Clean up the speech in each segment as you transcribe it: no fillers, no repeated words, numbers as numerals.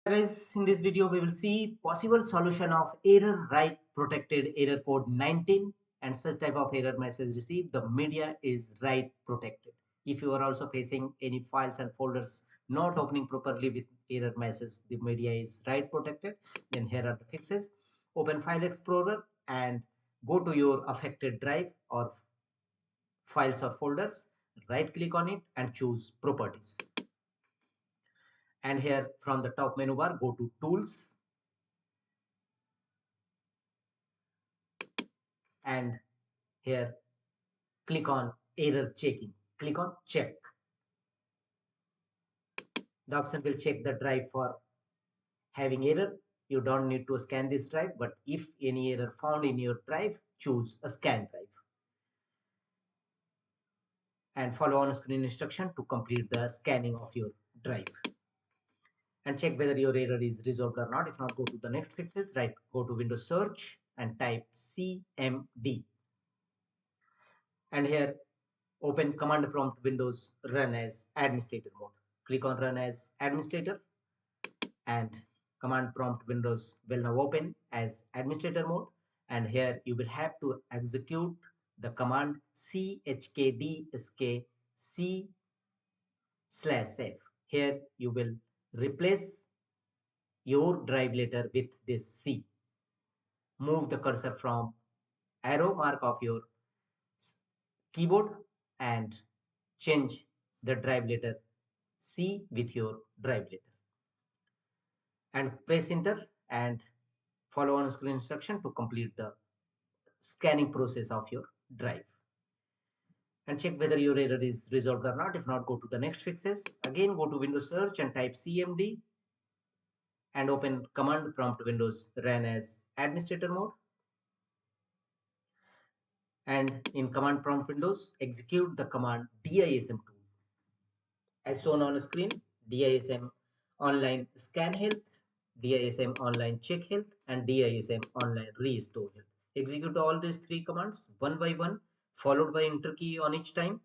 Guys, in this video we will see possible solution of error write protected error code 19 and such type of error message received. The media is write protected. If you are also facing any files and folders not opening properly with error message, the media is write protected. Then here are the fixes. Open File Explorer and go to your affected drive or files or folders. Right click on it and choose properties. And here from the top menu bar, go to tools and here click on error checking. Click on check. The option will check the drive for having error. You don't need to scan this drive, but if any error found in your drive, choose a scan drive and follow on screen instruction to complete the scanning of your drive and check whether your error is resolved or not. If not, go to the next fixes. Right, go to Windows search and type cmd and here open command prompt Windows run as administrator mode. Click on run as administrator and command prompt Windows will now open as administrator mode, and here you will have to execute the command chkdsk c/f. Here you will replace your drive letter with this C. Move the cursor from arrow mark of your keyboard and change the drive letter C with your drive letter and press enter and follow on screen instruction to complete the scanning process of your drive and check whether your error is resolved or not. If not, go to the next fixes. Again, go to Windows search and type cmd and open command prompt Windows run as administrator mode, and in command prompt Windows execute the command dism tool as shown on screen. DISM online scan health, DISM online check health, and DISM online restore health. Execute all these three commands one by one, followed by enter key on each time.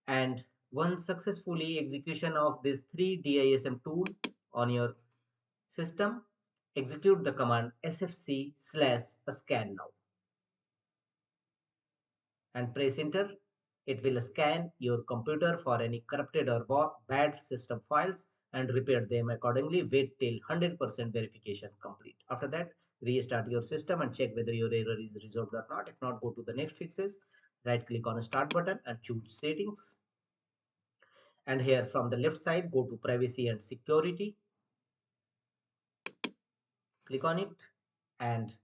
And once successfully execution of these three DISM tool on your system, execute the command sfc/scan now and press enter. It will scan your computer for any corrupted or bad system files and repair them accordingly. Wait till 100% verification complete. After that, restart your system and check whether your error is resolved or not. If not, go to the next fixes. Right click on start button and choose settings. And here from the left side, go to privacy and security. Click on it and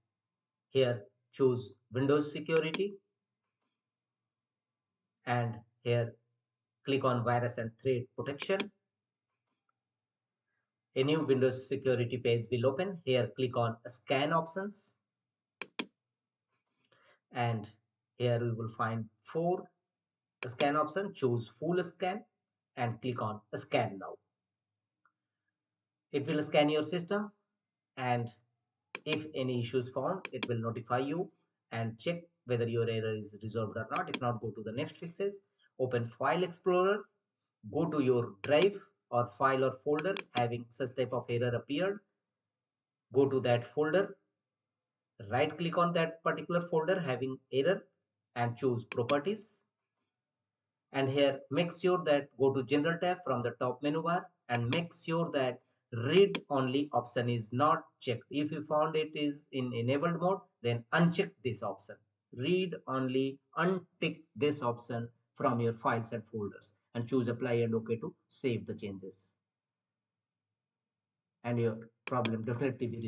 here choose Windows security and here click on virus and threat protection. A new Windows security page will open. Here click on scan options and here we will find 4 scan options. Choose full scan and click on scan now. It will scan your system and if any issues found, it will notify you and check whether your error is resolved or not. If not, go to the next fixes. Open File Explorer, go to your drive or file or folder having such type of error appeared. Go to that folder, right click on that particular folder having error and choose properties, and here make sure that go to general tab from the top menu bar and make sure that read only option is not checked. If you found it is in enabled mode, then uncheck this option. Read only, untick this option from your files and folders and choose apply and OK to save the changes, and your problem definitely will